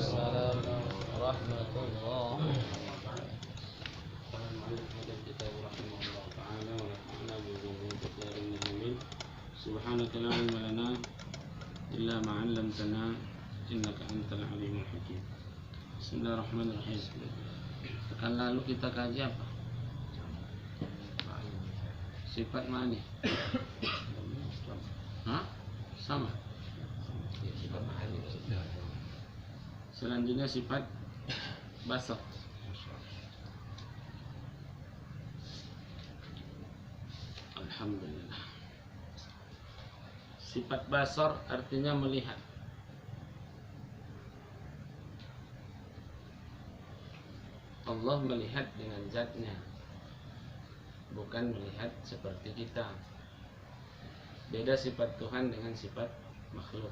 Waalaikumsalam warahmatullahi wabarakatuh. قال المؤلف هذا الكتاب رحمه الله تعالى ونفعنا بعلومه كثيرا من العلم. سبحانك لا علم لنا إلا ما علمتنا إنك أنت العليم الحكيم. Bismillahirrahmanirrahim. Pekan lalu kita kaji apa? Sifat ma'ani. Hah? Sama. Selanjutnya sifat basar. Alhamdulillah. Sifat basar artinya melihat. Allah melihat dengan zatnya, bukan melihat seperti kita. Beda sifat Tuhan dengan sifat makhluk.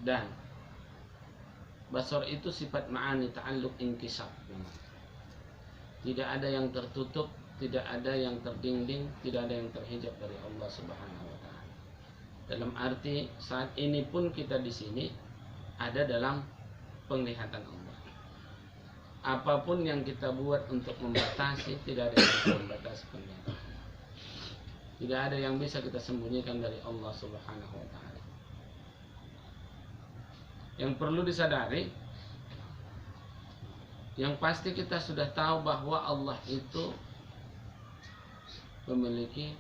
Dan basar itu sifat ma'ani, ta'alluq, inkisab. Tidak ada yang tertutup, tidak ada yang terdinding, tidak ada yang terhijab dari Allah Subhanahu wa taala. Dalam arti saat ini pun kita di sini ada dalam penglihatan Allah. Apapun yang kita buat untuk membatasi, tidak ada yang bisa membatasi penglihatan. Tidak ada yang bisa kita sembunyikan dari Allah Subhanahu wa taala. Yang perlu disadari, yang pasti kita sudah tahu bahwa Allah itu memiliki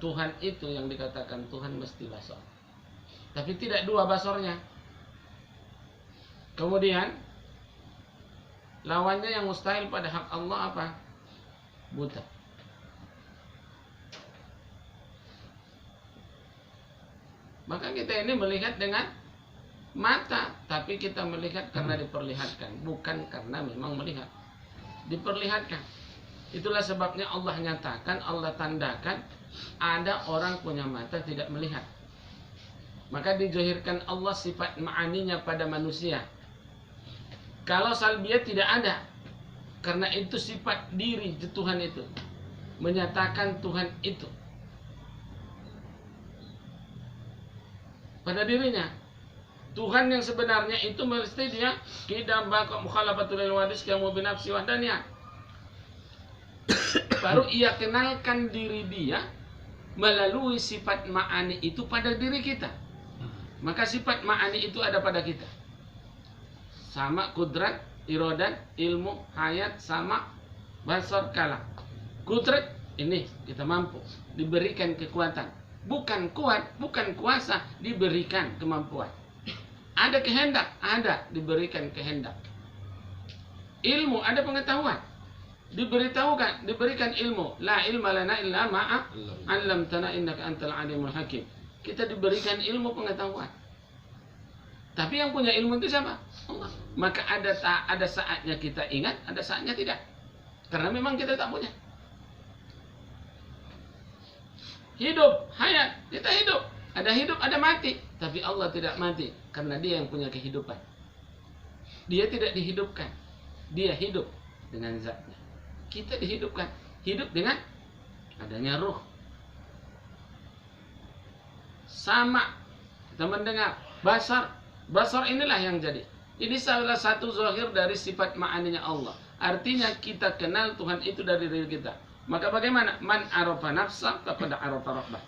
Tuhan itu yang dikatakan Tuhan mesti basar. Tapi tidak dua basornya. Kemudian lawannya yang mustahil pada hak Allah apa? Buta. Maka kita ini melihat dengan mata, tapi kita melihat karena diperlihatkan, bukan karena memang melihat. Diperlihatkan. Itulah sebabnya Allah nyatakan, Allah tandakan ada orang punya mata tidak melihat. Maka dizohirkan Allah sifat ma'aninya pada manusia. Kalau salbiyah tidak ada, karena itu sifat diri Tuhan itu, menyatakan Tuhan itu pada dirinya. Tuhan yang sebenarnya itu mesti dia kidam baqo mukhalafatul wadis kamu binafsi wahdaniyah. Baru ia kenalkan diri dia melalui sifat ma'ani itu pada diri kita. Maka sifat ma'ani itu ada pada kita. Sama kudrat, irodan, ilmu, hayat, sama basar, kalam. Kudrat ini kita mampu, diberikan kekuatan. Bukan kuat, bukan kuasa, diberikan kemampuan. Ada kehendak, ada diberikan kehendak. Ilmu, ada pengetahuan, diberitahukan, diberikan ilmu. La ilma lana illa ma'a 'allamtana innaka antal alimul hakim. Kita diberikan ilmu pengetahuan. Tapi yang punya ilmu itu siapa? Allah. Maka ada saatnya kita ingat, ada saatnya tidak. Karena memang kita tak punya. Hidup, hayat, kita hidup. Ada hidup, ada mati. Tapi Allah tidak mati, karena dia yang punya kehidupan. Dia tidak dihidupkan. Dia hidup dengan zatnya. Kita dihidupkan. Hidup dengan adanya ruh. Sama. Kita mendengar. Basar inilah yang jadi. Ini salah satu zahir dari sifat ma'aninya Allah. Artinya kita kenal Tuhan itu dari diri kita. Maka bagaimana? Man arafa nafsa kepada arafa rabbah.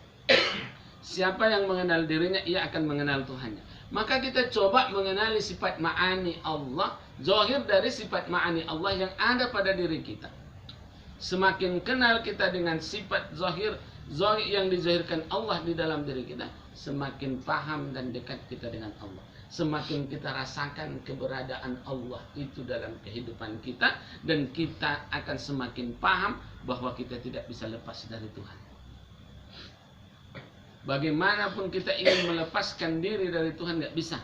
Siapa yang mengenal dirinya, ia akan mengenal Tuhannya. Maka kita coba mengenali sifat ma'ani Allah, zahir dari sifat ma'ani Allah yang ada pada diri kita. Semakin kenal kita dengan sifat zahir yang dizahirkan Allah di dalam diri kita, semakin paham dan dekat kita dengan Allah. Semakin kita rasakan keberadaan Allah itu dalam kehidupan kita, dan kita akan semakin paham bahwa kita tidak bisa lepas dari Tuhan. Bagaimanapun kita ingin melepaskan diri dari Tuhan, nggak bisa.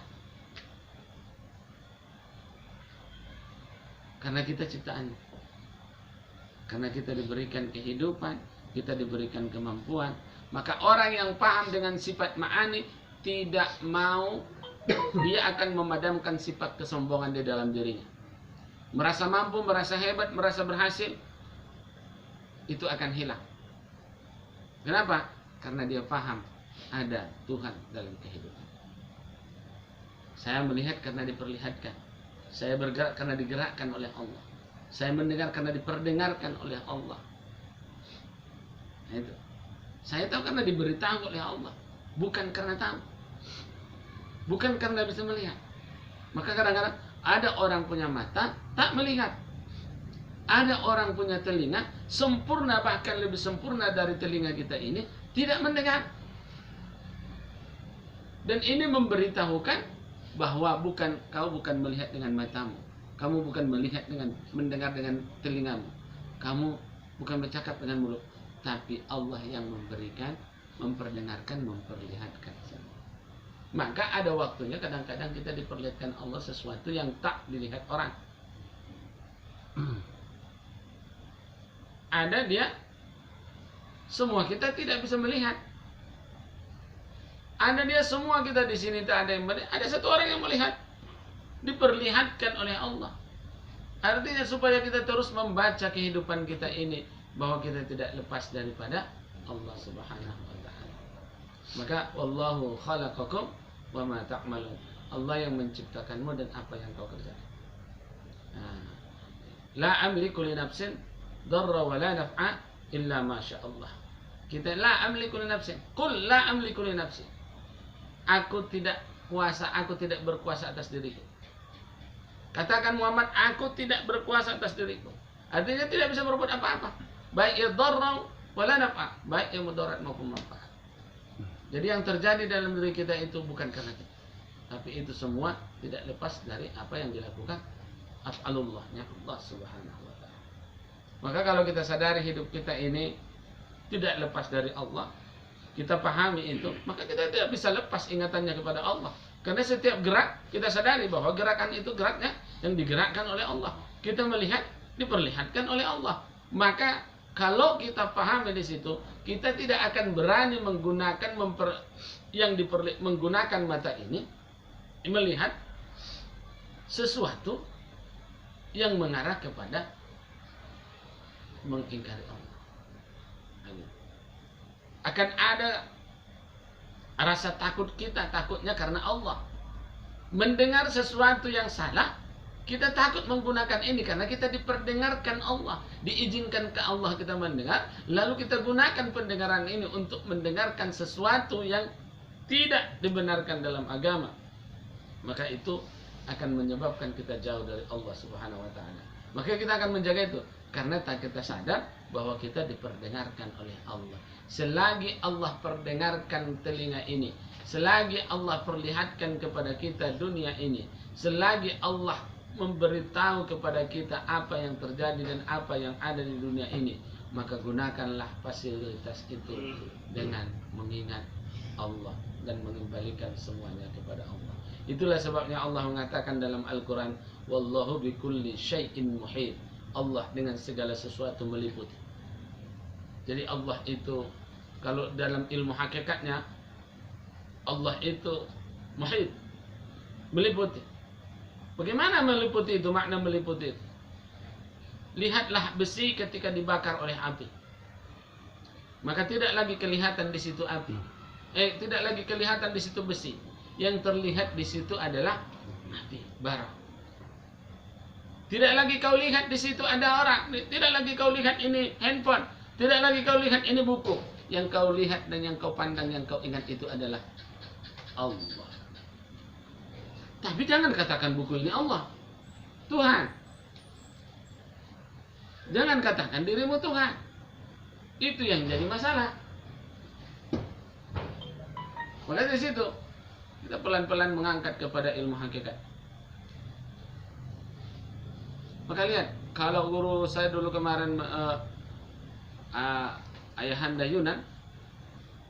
Karena kita ciptaan. Karena kita diberikan kehidupan, kita diberikan kemampuan. Maka orang yang paham dengan sifat ma'ani tidak mau, dia akan memadamkan sifat kesombongan di dalam dirinya. Merasa mampu, merasa hebat, merasa berhasil, itu akan hilang. Kenapa? Karena dia paham ada Tuhan dalam kehidupan. Saya melihat karena diperlihatkan. Saya bergerak karena digerakkan oleh Allah. Saya mendengar karena diperdengarkan oleh Allah. Nah, itu. Saya tahu karena diberitahu oleh Allah, bukan karena tahu. Bukan karena bisa melihat. Maka kadang-kadang ada orang punya mata tak melihat. Ada orang punya telinga sempurna, bahkan lebih sempurna dari telinga kita ini, tidak mendengar. Dan ini memberitahukan bahwa kau bukan melihat dengan matamu, kamu bukan melihat dengan mendengar dengan telingamu, kamu bukan bercakap dengan mulut, tapi Allah yang memberikan, memperdengarkan, memperlihatkan. Maka ada waktunya kadang-kadang kita diperlihatkan Allah sesuatu yang tak dilihat orang. Ada dia, semua kita tidak bisa melihat. Ada dia, semua kita di sini tak ada yang melihat. Ada satu orang yang melihat, diperlihatkan oleh Allah. Artinya supaya kita terus membaca kehidupan kita ini, bahwa kita tidak lepas daripada Allah Subhanahu wa ta'ala. Maka wallahu khalaqakum wa ma ta'malun. Allah yang menciptakanmu dan apa yang kau kerjakan. La amliku li nafsin darra wa la naf'a illa ma sya Allah. Kita la amliku li nafsin. Qul la amliku li nafsin. Aku tidak berkuasa atas diriku. Katakan Muhammad, aku tidak berkuasa atas diriku. Artinya tidak bisa berbuat apa-apa. Baik yang darra wala naf'a, baik yang mudarat maupun manfaat. Jadi yang terjadi dalam diri kita itu bukan karena kita, tapi itu semua tidak lepas dari apa yang dilakukan af'alullahnya Allah Subhanahu wa ta'ala. Maka kalau kita sadari hidup kita ini tidak lepas dari Allah, kita pahami itu, maka kita tidak bisa lepas ingatannya kepada Allah. Karena setiap gerak kita sadari bahwa gerakan itu geraknya yang digerakkan oleh Allah. Kita melihat, diperlihatkan oleh Allah. Maka kalau kita pahami di situ, kita tidak akan berani menggunakan menggunakan mata ini melihat sesuatu yang mengarah kepada mengingkari Allah. Akan ada rasa takut kita, takutnya karena Allah. Mendengar sesuatu yang salah, kita takut menggunakan ini karena kita diperdengarkan Allah, diizinkan ke Allah kita mendengar, lalu kita gunakan pendengaran ini untuk mendengarkan sesuatu yang tidak dibenarkan dalam agama. Maka itu akan menyebabkan kita jauh dari Allah Subhanahu wa ta'ala. Maka kita akan menjaga itu karena tak kita sadar bahwa kita diperdengarkan oleh Allah. Selagi Allah perdengarkan telinga ini, selagi Allah perlihatkan kepada kita dunia ini, selagi Allah memberitahu kepada kita apa yang terjadi dan apa yang ada di dunia ini, maka gunakanlah fasilitas itu dengan mengingat Allah dan mengembalikan semuanya kepada Allah. Itulah sebabnya Allah mengatakan dalam Al-Quran, wallahu bikulli syai'in muhit. Allah dengan segala sesuatu meliputi. Jadi Allah itu, kalau dalam ilmu hakikatnya, Allah itu muhit, meliputi. Bagaimana meliputi itu? Makna meliputi itu, lihatlah besi ketika dibakar oleh api, maka tidak lagi kelihatan di situ api, tidak lagi kelihatan di situ besi. Yang terlihat di situ adalah api bara. Tidak lagi kau lihat di situ ada orang, tidak lagi kau lihat ini handphone, tidak lagi kau lihat ini buku. Yang kau lihat dan yang kau pandang, yang kau ingat itu adalah Allah. Tapi jangan katakan buku ini Allah, Tuhan. Jangan katakan dirimu Tuhan. Itu yang jadi masalah. Maka dari situ kita pelan-pelan mengangkat kepada ilmu hakikat. Maka lihat, kalau guru saya dulu kemarin Ayahanda Yunan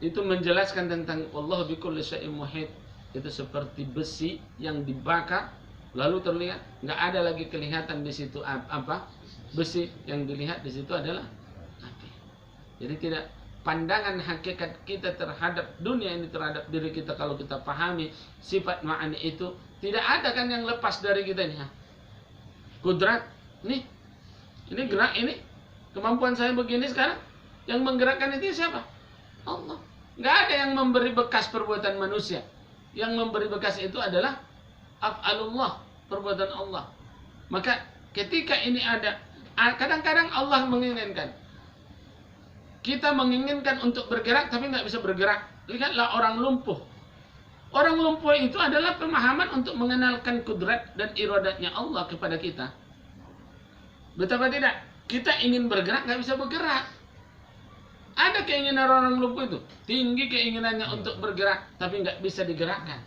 itu menjelaskan tentang Allah bikulli syai'in muhit, itu seperti besi yang dibakar lalu terlihat, nggak ada lagi kelihatan di situ apa besi, yang dilihat di situ adalah api. Jadi tidak, pandangan hakikat kita terhadap dunia ini, terhadap diri kita, kalau kita pahami sifat ma'ani itu, tidak ada kan yang lepas dari kita ini. Kudrat, ini gerak, ini kemampuan saya begini sekarang, yang menggerakkan itu siapa? Allah. Nggak ada yang memberi bekas perbuatan manusia. Yang memberi bekas itu adalah af'alullah, perbuatan Allah. Maka ketika ini ada, kadang-kadang Allah menginginkan, kita menginginkan untuk bergerak tapi nggak bisa bergerak. Lihatlah orang lumpuh. Orang lumpuh itu adalah pemahaman untuk mengenalkan kudrat dan iradatnya Allah kepada kita. Betapa tidak, kita ingin bergerak nggak bisa bergerak. Ada keinginan orang lumpuh itu, tinggi keinginannya untuk bergerak tapi nggak bisa digerakkan.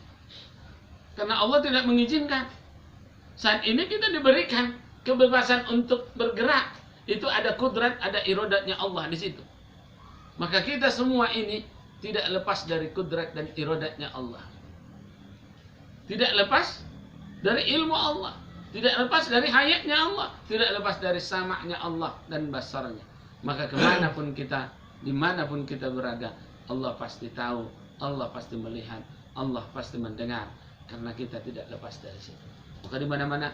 Karena Allah tidak mengizinkan. Saat ini kita diberikan kebebasan untuk bergerak. Itu ada kudrat, ada iradatnya Allah di situ. Maka kita semua ini tidak lepas dari kudrat dan iradatnya Allah. Tidak lepas dari ilmu Allah. Tidak lepas dari hayatnya Allah. Tidak lepas dari sama'nya Allah dan basarnya. Maka kemanapun kita, dimanapun kita berada, Allah pasti tahu, Allah pasti melihat, Allah pasti mendengar. Karena kita tidak lepas dari situ. Maka di mana-mana,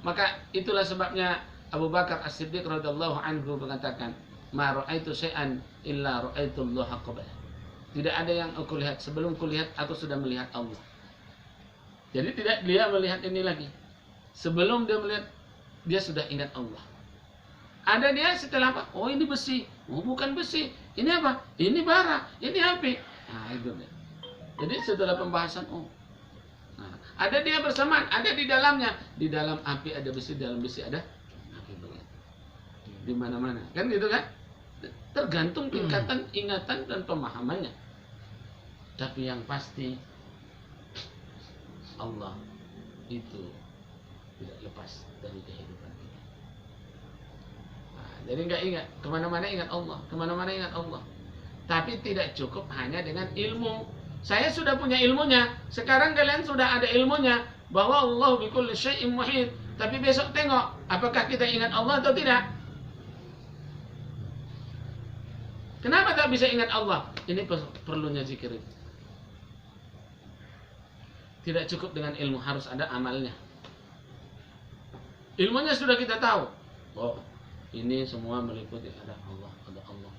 maka itulah sebabnya Abu Bakar As-Siddiq radhiyallahu anhu mengatakan, "Ma ra'aitu syai'an illa ra'aitullaha qabla." Tidak ada yang aku lihat sebelum kulihat aku sudah melihat Allah. Jadi tidak dia melihat ini lagi. Sebelum dia melihat, dia sudah ingat Allah. Ada dia setelah apa? Oh ini besi. Oh bukan besi. Ini apa? Ini bara. Ini api. Nah itu dia. Jadi setelah pembahasan, oh. Nah, ada dia bersamaan. Ada di dalamnya. Di dalam api ada besi. Di dalam besi ada api. Di mana-mana. Kan gitu kan? Tergantung tingkatan ingatan dan pemahamannya. Tapi yang pasti, Allah itu tidak lepas dari kehidupan kita. Nah, jadi nggak ingat, kemana-mana ingat Allah, kemana-mana ingat Allah. Tapi tidak cukup hanya dengan ilmu. Saya sudah punya ilmunya, sekarang kalian sudah ada ilmunya bahwa Allah bikulli syai'in muhit. Tapi besok tengok, apakah kita ingat Allah atau tidak? Kenapa tak bisa ingat Allah? Ini perlunya zikir. Tidak cukup dengan ilmu, harus ada amalnya. Ilmunya sudah kita tahu. Oh, ini semua meliputi ada Allah, ada Allah.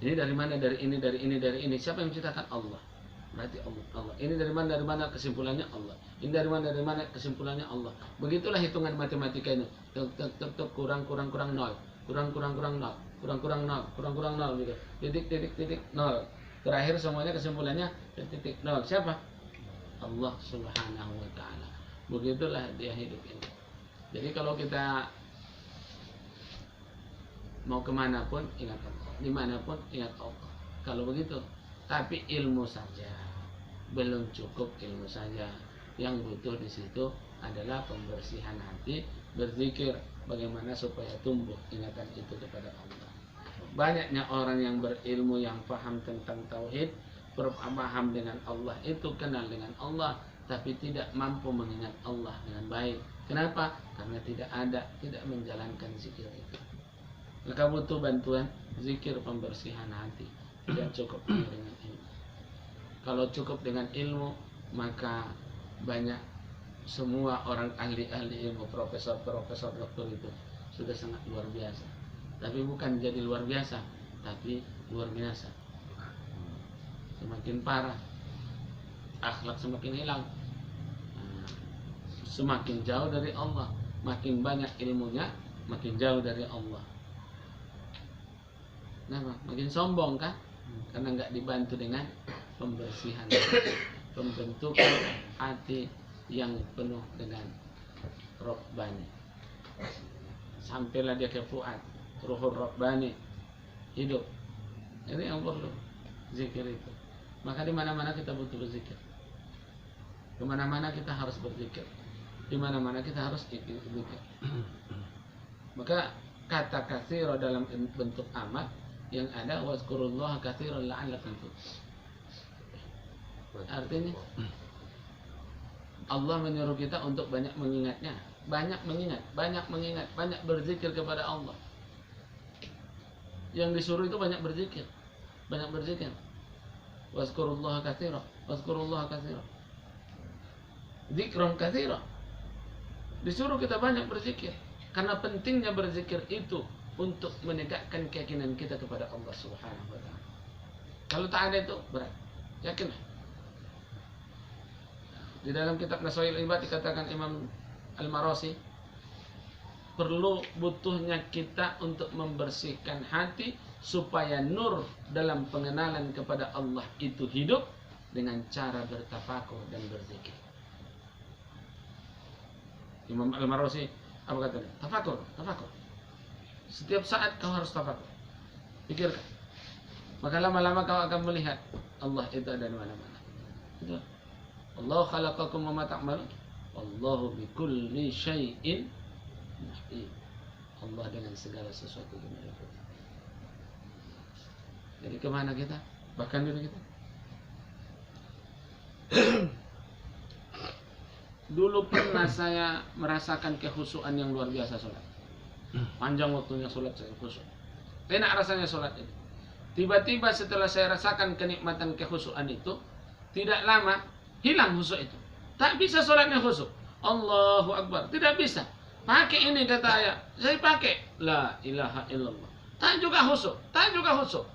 Ini dari mana? Dari ini, dari ini, dari ini. Siapa yang menciptakan? Allah. Berarti Allah. Allah. Ini dari mana kesimpulannya Allah. Ini dari mana kesimpulannya Allah. Begitulah hitungan matematika ini. Kurang nol. Kurang nol. Kurang nol gitu. Titik nol. Terakhir semuanya kesimpulannya titik nol. Siapa? Allah Subhanahu wa ta'ala. Begitulah dia hidup ini. Jadi kalau kita mau kemanapun ingat Allah, dimanapun ingat Allah. Kalau begitu, tapi ilmu saja belum cukup, ilmu saja. Yang butuh di situ adalah pembersihan hati, berzikir bagaimana supaya tumbuh ingatan itu kepada Allah. Banyaknya orang yang berilmu, yang paham tentang tauhid, berpaham dengan Allah, itu kenal dengan Allah, tapi tidak mampu mengingat Allah dengan baik. Kenapa? Karena tidak menjalankan zikir itu. Maka butuh bantuan zikir pembersihan hati. Tidak cukup dengan ilmu. Kalau cukup dengan ilmu, maka banyak semua orang ahli-ahli ilmu, profesor, doktor itu sudah sangat luar biasa. Tapi bukan jadi luar biasa, tapi luar biasa. Semakin parah, akhlak semakin hilang, semakin jauh dari Allah. Makin banyak ilmunya, makin jauh dari Allah. Nah, makin sombong kan? Karena nggak dibantu dengan pembersihan, pembentukan hati yang penuh dengan Rabbani. Sampailah dia ke fuad, ruhur Rabbani hidup. Ini yang perlu zikir itu. Maka di mana-mana kita butuh berzikir. Kemana-mana kita harus berzikir. Di mana-mana kita harus zikir. Maka kata katsira dalam bentuk amat yang ada wazkurullaha katsiran la'allakum tuflihun. Artinya Allah menyuruh kita untuk banyak mengingatnya, banyak mengingat, banyak berzikir kepada Allah. Yang disuruh itu banyak berzikir, wazkurullaha katsiran, zikron katsira. Disuruh kita banyak berzikir, karena pentingnya berzikir itu untuk menegakkan keyakinan kita kepada Allah Subhanahu wa ta'ala. Kalau tak ada itu berat, yakinlah. Di dalam kitab Nasail Ibad dikatakan Imam Al-Marasi, perlu butuhnya kita untuk membersihkan hati supaya nur dalam pengenalan kepada Allah itu hidup dengan cara bertafakur dan berzikir. Imam Al-Marasi apa katanya? Tafakur, tafakur. Setiap saat kau harus tafakur. Pikirkan. Maka lama-lama kau akan melihat Allah itu ada di mana-mana. Itu. Allah khalaqakum wa ma ta'malun. Wallahu bikulli syai'in muhit. Allah dengan segala sesuatu yang meliputi. Jadi kemana kita? Bahkan diri kita. Dulu pernah saya merasakan kekhusyuan yang luar biasa sholat. Panjang waktunya sholat saya khusyuk. Enak rasanya sholat itu. Tiba-tiba setelah saya rasakan kenikmatan kekhusyuan itu, tidak lama hilang khusyuk itu. Tak bisa sholatnya khusyuk. Allahu Akbar. Tidak bisa. Pakai ini kata ayah. Saya pakai. La ilaha illallah. Tak juga khusyuk. Tak juga khusyuk.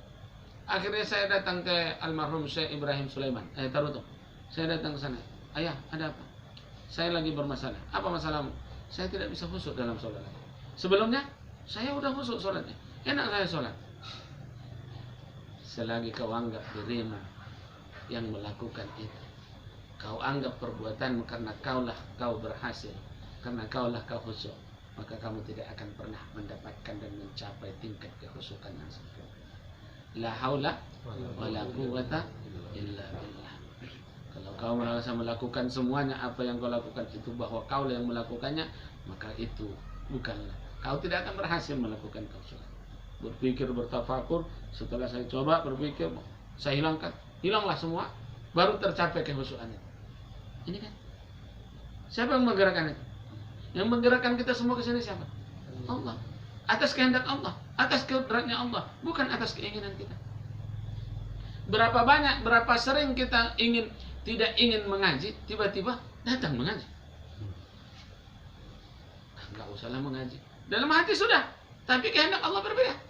Akhirnya saya datang ke almarhum Syekh Ibrahim Sulaiman. Tarutung. Saya datang ke sana. Ayah, ada apa? Saya lagi bermasalah. Apa masalahmu? Saya tidak bisa khusyuk dalam sholat. Sebelumnya, saya udah khusyuk sholatnya. Enak saya sholat. Selagi kau anggap dirimu yang melakukan itu, kau anggap perbuatanmu karena kau berhasil, karena kaulah kau khusyuk, maka kamu tidak akan pernah mendapatkan dan mencapai tingkat kekhusyukan yang sempurna. La haula wala quwwata illa billah. Kalau kau merasa melakukan semuanya apa yang kau lakukan itu bahwa kau yang melakukannya, maka itu bukanlah. Kau tidak akan berhasil melakukan kekhusyukan. Berpikir, bertafakur, setelah saya coba berpikir, saya hilanglah semua, baru tercapai kekhusyukan itu. Ini kan, siapa yang menggerakkan itu? Yang menggerakkan kita semua ke sini siapa? Allah. Atas kehendak Allah, atas kudratnya Allah, bukan atas keinginan kita. Berapa banyak, berapa sering kita tidak ingin mengaji, tiba-tiba datang mengaji. Enggak usahlah mengaji. Dalam hati sudah, tapi kehendak Allah berbeda.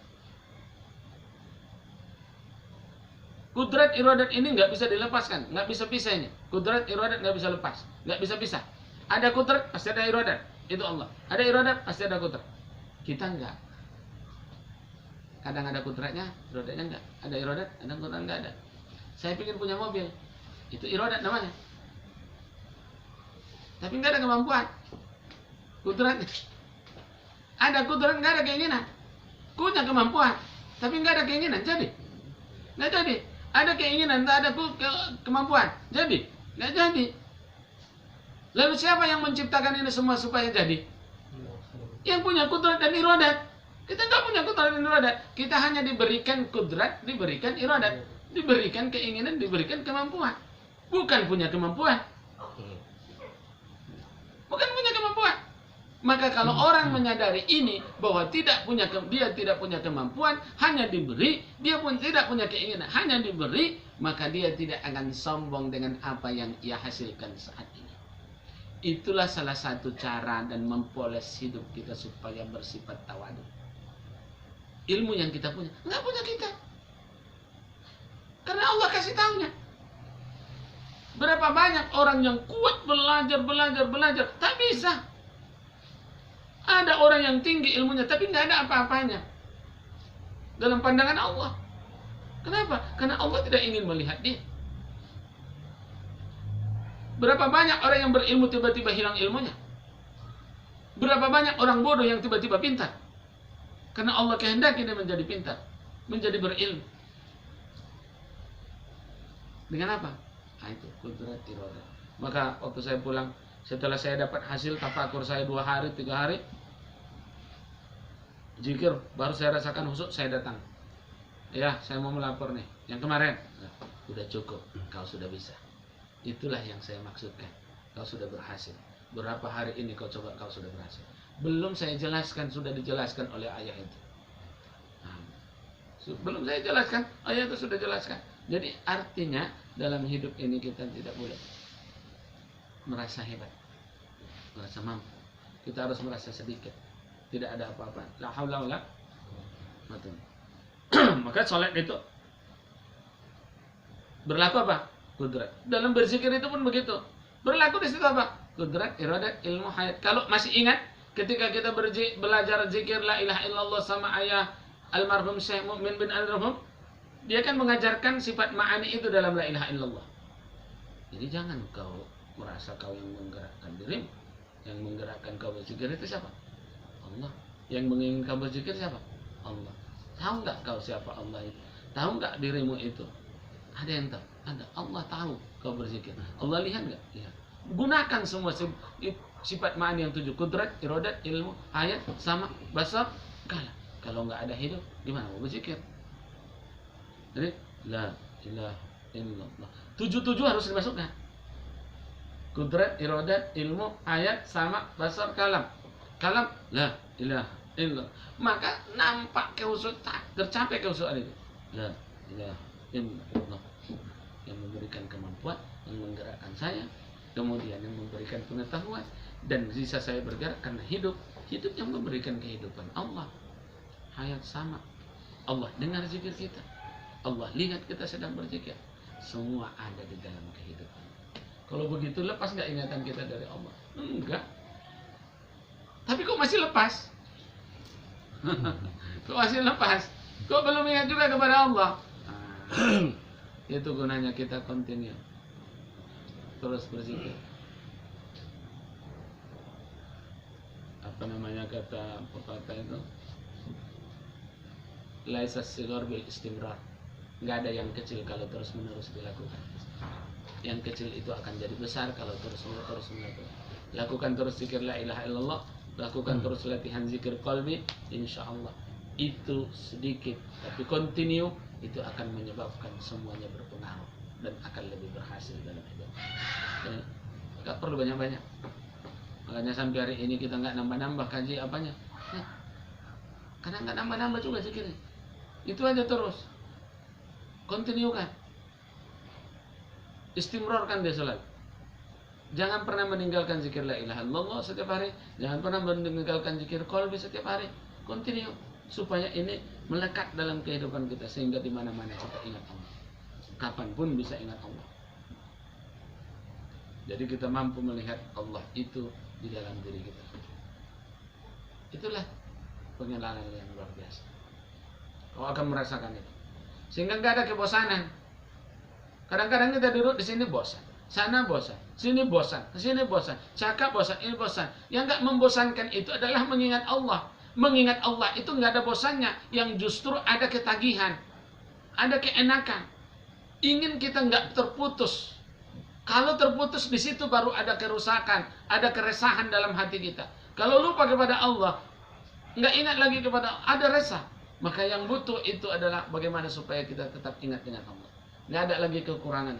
Kudrat iradat ini nggak bisa dilepaskan, nggak bisa pisah ini. Kudrat iradat nggak bisa lepas, nggak bisa pisah. Ada kudrat pasti ada iradat, itu Allah. Ada iradat pasti ada kudrat. Kita enggak. Kadang ada kudratnya, iradatnya enggak. Ada iradat, ada kudrat enggak ada. Saya ingin punya mobil, itu iradat namanya. Tapi enggak ada kemampuan. Kudratnya. Ada kudrat, enggak ada keinginan. Punya kemampuan, tapi enggak ada keinginan, jadi enggak jadi. Ada keinginan, tak ada kemampuan, jadi enggak jadi. Lalu siapa yang menciptakan ini semua supaya jadi? Yang punya kudrat dan iradat. Kita enggak punya kudrat dan iradat. Kita hanya diberikan kudrat, diberikan iradat, diberikan keinginan, diberikan kemampuan. Bukan punya kemampuan. Bukan punya kemampuan. Maka kalau orang menyadari ini bahwa dia tidak punya kemampuan, hanya diberi, dia pun tidak punya keinginan, hanya diberi, maka dia tidak akan sombong dengan apa yang ia hasilkan saat ini. Itulah salah satu cara dan mempoles hidup kita supaya bersifat tawadu. Ilmu yang kita punya, nggak punya kita. Karena Allah kasih tahunya. Berapa banyak orang yang kuat belajar, tak bisa. Ada orang yang tinggi ilmunya, tapi nggak ada apa-apanya dalam pandangan Allah. Kenapa? Karena Allah tidak ingin melihat dia. Berapa banyak orang yang berilmu tiba-tiba hilang ilmunya? Berapa banyak orang bodoh yang tiba-tiba pintar? Karena Allah kehendaki dia menjadi pintar, menjadi berilmu. Dengan apa? Nah, itu kudrat iradat. Maka waktu saya pulang, setelah saya dapat hasil tafakur saya 2 hari, 3 hari, zikir, baru saya rasakan khusyuk, saya datang. Ya, saya mau melapor nih. Yang kemarin, nah, udah cukup, kau sudah bisa. Itulah yang saya maksudkan. Kau sudah berhasil. Berapa hari ini kau coba, kau sudah berhasil. Belum saya jelaskan, sudah dijelaskan oleh ayah itu. Nah, belum saya jelaskan, ayah itu sudah jelaskan. Jadi artinya dalam hidup ini kita tidak boleh merasa hebat, merasa mampu. Kita harus merasa sedikit, tidak ada apa-apa. La haula wala quwwata. Maka sholat itu berlaku apa? Kudrat. Dalam berzikir itu pun begitu. Berlaku di situ apa? Kudrat, iradat, ilmu, hayat. Kalau masih ingat ketika kita belajar zikir la ilaha illallah sama ayah almarhum Syekh Mukmin bin Almarhum, dia kan mengajarkan sifat ma'ani itu dalam la ilaha illallah. Jadi jangan kau merasa kau yang menggerakkan dirimu. Yang menggerakkan kau berzikir itu siapa? Allah. Yang menginginkan kau berzikir siapa? Allah. Tahu nggak kau siapa Allah itu? Tahu nggak dirimu itu? Ada yang tahu? Ada. Allah tahu kau berzikir. Allah lihat nggak? Lihat. Gunakan semua sifat ma'ani yang 7. Kudrat, iradat, ilmu, hayat, sama, basar, kalam. Kalau nggak ada hidup, gimana mau berzikir? Jadi, la ilaha illallah. 7 harus dimasukkan. Kudrat, iradat, ilmu, hayat, sama, basar, kalam. Kalam, la ilaha illallah. Maka nampak kehusuan, tercapai kehusuan itu. La ilaha illallah. Yang memberikan kemampuan, yang menggerakkan saya, kemudian yang memberikan pengetahuan, dan bisa saya bergerak karena hidup yang memberikan kehidupan. Allah, hayat, sama. Allah dengar zikir kita, Allah lihat kita sedang berzikir. Semua ada di dalam kehidupan. Kalau begitu lepas nggak ingatan kita dari Allah? Enggak. Tapi kok masih lepas? Kok masih lepas? Kok belum ingat juga kepada Allah? Itu gunanya kita continue terus berzikir. Apa namanya kata pepatah itu? Laisa sigar bil istimrar. Nggak ada yang kecil kalau terus menerus dilakukan. Yang kecil itu akan jadi besar kalau terus menerus melakukan. Lakukan terus zikir la ilaha illallah, lakukan terus latihan zikir qalbi, insya Allah itu sedikit tapi continue itu akan menyebabkan semuanya berpengaruh dan akan lebih berhasil dalam hidup. Nggak perlu banyak-banyak. Makanya sampai hari ini kita nggak nambah-nambah kaji apanya. Karena nggak nambah-nambah juga zikirnya. Itu aja terus. Continue kan. Istimrarkan dia selalu. Jangan pernah meninggalkan zikir la ilaha illallah setiap hari. Jangan pernah meninggalkan zikir qalbi setiap hari. Continue supaya ini melekat dalam kehidupan kita sehingga di mana-mana kita ingat Allah. Kapanpun bisa ingat Allah. Jadi kita mampu melihat Allah itu di dalam diri kita. Itulah pengenalan yang luar biasa. Kau akan merasakan itu. Sehingga nggak ada kebosanan. Kadang-kadang kita duduk di sini bosan, sana bosan, sini bosan, sini bosan, cakap bosan, ini bosan. Yang nggak membosankan itu adalah mengingat Allah. Mengingat Allah itu nggak ada bosannya, yang justru ada ketagihan, ada keenakan. Ingin kita nggak terputus. Kalau terputus di situ baru ada kerusakan, ada keresahan dalam hati kita. Kalau lupa kepada Allah, nggak ingat lagi kepada Allah, ada resah. Maka yang butuh itu adalah bagaimana supaya kita tetap ingat dengan Allah. Nggak ada lagi kekurangan,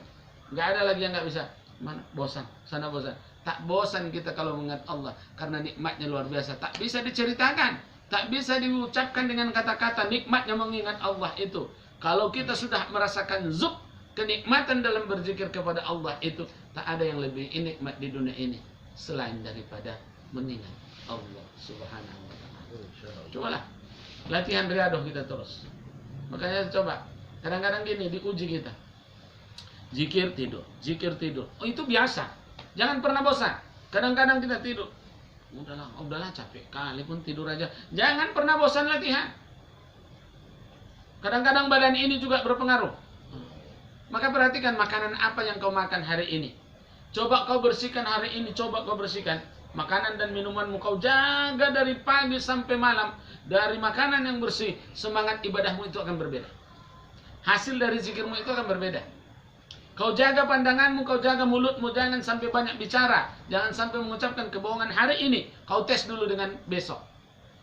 nggak ada lagi yang nggak bisa. Mana bosan, sana bosan. Tak bosan kita kalau mengingat Allah karena nikmatnya luar biasa. Tak bisa diceritakan, tak bisa diucapkan dengan kata-kata nikmatnya mengingat Allah itu. Kalau kita sudah merasakan zuk kenikmatan dalam berzikir kepada Allah itu, tak ada yang lebih nikmat di dunia ini selain daripada mengingat Allah Subhanahu wa taala. Cobalah latihan riadoh kita terus. Makanya coba kadang-kadang gini diuji kita. Zikir tidur, zikir tidur. Oh itu biasa. Jangan pernah bosan. Kadang-kadang kita tidur. Udahlah capek kali pun tidur aja. Jangan pernah bosan latihan. Kadang-kadang badan ini juga berpengaruh. Maka perhatikan makanan apa yang kau makan hari ini. Coba kau bersihkan hari ini, coba kau bersihkan. Makanan dan minumanmu kau jaga dari pagi sampai malam. Dari makanan yang bersih, semangat ibadahmu itu akan berbeda. Hasil dari zikirmu itu akan berbeda. Kau jaga pandanganmu, kau jaga mulutmu, jangan sampai banyak bicara. Jangan sampai mengucapkan kebohongan hari ini. Kau tes dulu dengan besok.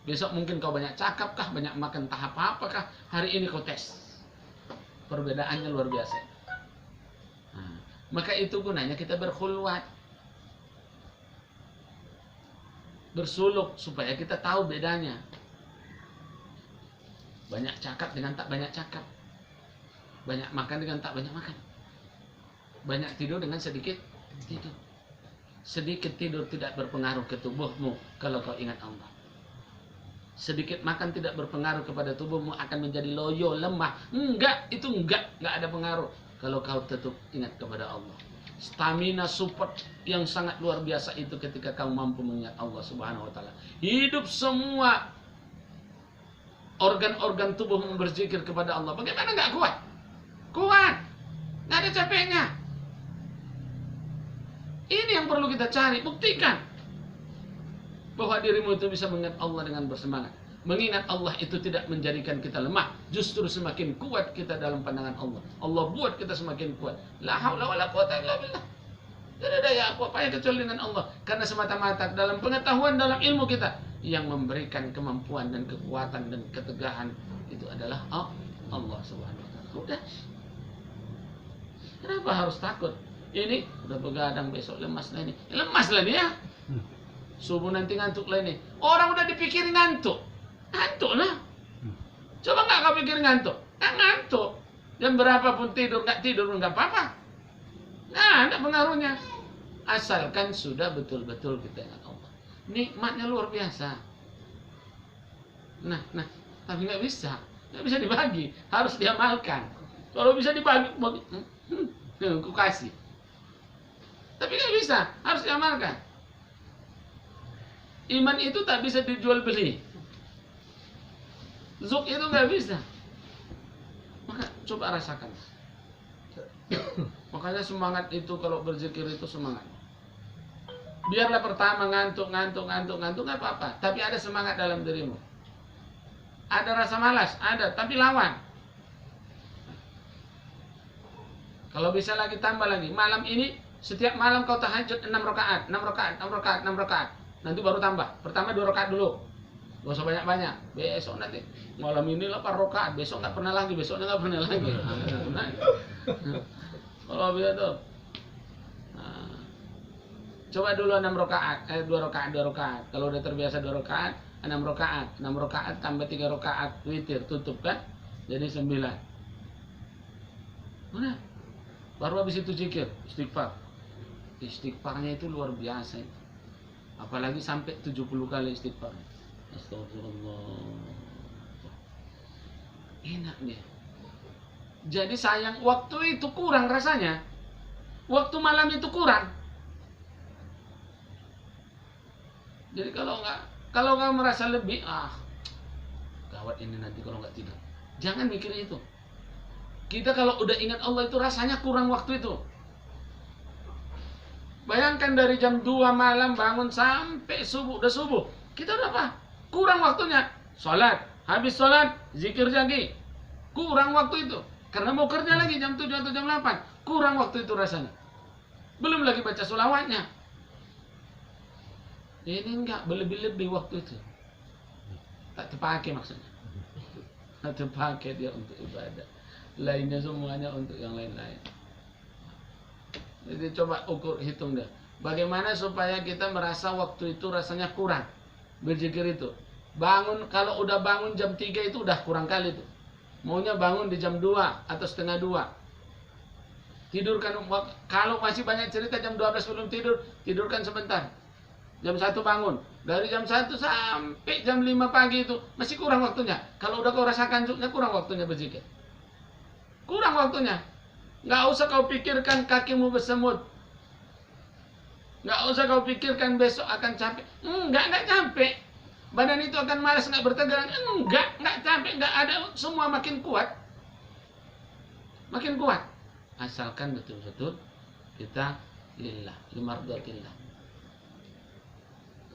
Besok mungkin kau banyak cakap kah, banyak makan tahap apakah. Hari ini kau tes. Perbedaannya luar biasa. Nah, maka itu gunanya kita berkhulwat. Bersuluk supaya kita tahu bedanya. Banyak cakap dengan tak banyak cakap. Banyak makan dengan tak banyak makan. Banyak tidur dengan sedikit tidur. Sedikit tidur tidak berpengaruh ke tubuhmu kalau kau ingat Allah. Sedikit makan tidak berpengaruh kepada tubuhmu, akan menjadi loyo, lemah. Enggak, itu enggak ada pengaruh kalau kau tetap ingat kepada Allah. stamina support yang sangat luar biasa itu ketika kamu mampu mengingat Allah Subhanahu wa taala. Hidup semua organ-organ tubuh berzikir kepada Allah. Bagaimana nggak kuat? Kuat. Nggak ada capeknya. Ini yang perlu kita cari. Buktikan bahwa dirimu itu bisa mengingat Allah dengan bersemangat. Mengingat Allah itu tidak menjadikan kita lemah, justru semakin kuat kita dalam pandangan Allah. Allah buat kita semakin kuat. La haula wala quwata illa billah. Tidak ada ya apa-apa kecuali dengan Allah. Karena semata-mata dalam pengetahuan, dalam ilmu kita, yang memberikan kemampuan dan kekuatan dan ketegahan itu adalah Allah Subhanahu wa taala. Udah. Kenapa harus takut? Ini udah begadang, besok lemas lah ini. Lemas lah dia. Subuh nanti ngantuk lah ini. Orang udah dipikirin ngantuk. Ngantuk lah. Coba nggak kau pikir ngantuk? Nggak ngantuk. Jam berapapun tidur nggak apa-apa. Nah, ada pengaruhnya. Asalkan sudah betul-betul kita ingat Allah. Nikmatnya luar biasa. Nah, tapi nggak bisa dibagi, harus diamalkan. Kalau bisa dibagi, aku kasih. Tapi nggak bisa, harus diamalkan. Iman itu tak bisa dijual beli. Zuk itu nggak bisa. Maka coba rasakan. Makanya semangat itu kalau berzikir itu semangat. Biarlah pertama ngantuk nggak apa-apa. Tapi ada semangat dalam dirimu. Ada rasa malas, ada. Tapi lawan. Kalau bisa lagi tambah lagi. Malam ini setiap malam kau tahajud 6 rakaat. Nanti baru tambah. Pertama 2 rakaat dulu. Gak usah banyak-banyak. Besok nanti malam ini 8 rakaat. Besok nggak pernah lagi. Besoknya nggak pernah lagi. Kalau bisa tuh. Nah, coba dulu 6 rakaat. 2 rakaat. Kalau udah terbiasa 2 rakaat, 6 rakaat. 6 rakaat tambah 3 rakaat witir, tutup kan? Jadi 9. Mana? Baru habis itu zikir, istighfar. Istighfarnya itu luar biasa. Apalagi sampai 70 kali istighfar. Astagfirullah. Enak deh. Jadi sayang waktu itu kurang rasanya. Waktu malam itu kurang. Jadi kalau nggak merasa lebih, gawat ini nanti kalau nggak tidur. Jangan mikir itu. Kita kalau udah ingat Allah itu rasanya kurang waktu itu. Bayangkan dari jam 2 malam bangun sampai subuh, udah subuh. Kita udah apa? Kurang waktunya. Sholat, habis sholat, zikir lagi. Kurang waktu itu. Karena mau kerja lagi jam 7 atau jam 8. Kurang waktu itu rasanya. Belum lagi baca sholawatnya. Ini enggak, berlebih-lebih waktu itu. Tak terpakai maksudnya. Tak terpakai dia untuk ibadah. Lainnya semuanya untuk yang lain-lain. Jadi coba ukur, hitung deh. Bagaimana supaya kita merasa waktu itu rasanya kurang. Berzikir itu. Bangun, kalau udah bangun jam 3 itu udah kurang kali tuh. Maunya bangun di jam 2 atau setengah 2. Tidurkan, kalau masih banyak cerita jam 12 belum tidur, tidurkan sebentar. Jam 1 bangun. Dari jam 1 sampai jam 5 pagi itu masih kurang waktunya. Kalau udah kau rasakan juga kurang waktunya berzikir. Kurang waktunya. Nggak usah kau pikirkan kakimu bersemut. Nggak usah kau pikirkan besok akan capek. Nggak capek. Badan itu akan malas, nggak bertegangan. Nggak capek, nggak ada. Semua makin kuat. Makin kuat. Asalkan betul-betul kita lillah, limardatillah.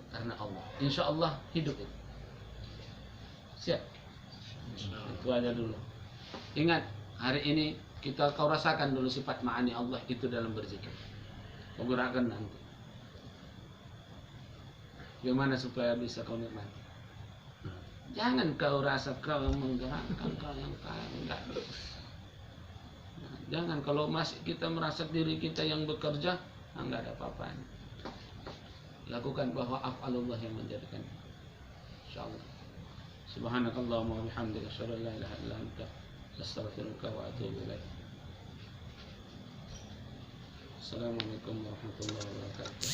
Karena Allah. Insya Allah hidup itu. Siap. Itu aja dulu. Ingat, hari ini kau rasakan dulu sifat ma'ani Allah itu dalam berzikir. Kau gerakkan nanti. Bagaimana supaya bisa kau nikmati? Jangan kau rasa kau menggerakkan kau yang enggak. Jangan, kalau masih kita merasa diri kita yang bekerja, enggak ada apa-apanya. Lakukan bahwa af'alullah yang menjadikan. Insyaallah. Subhanakallahumma wa bihamdika asyhadu an la ilaha illa anta astaghfiruka wa atubu ilaik. Assalamualaikum warahmatullahi wabarakatuh.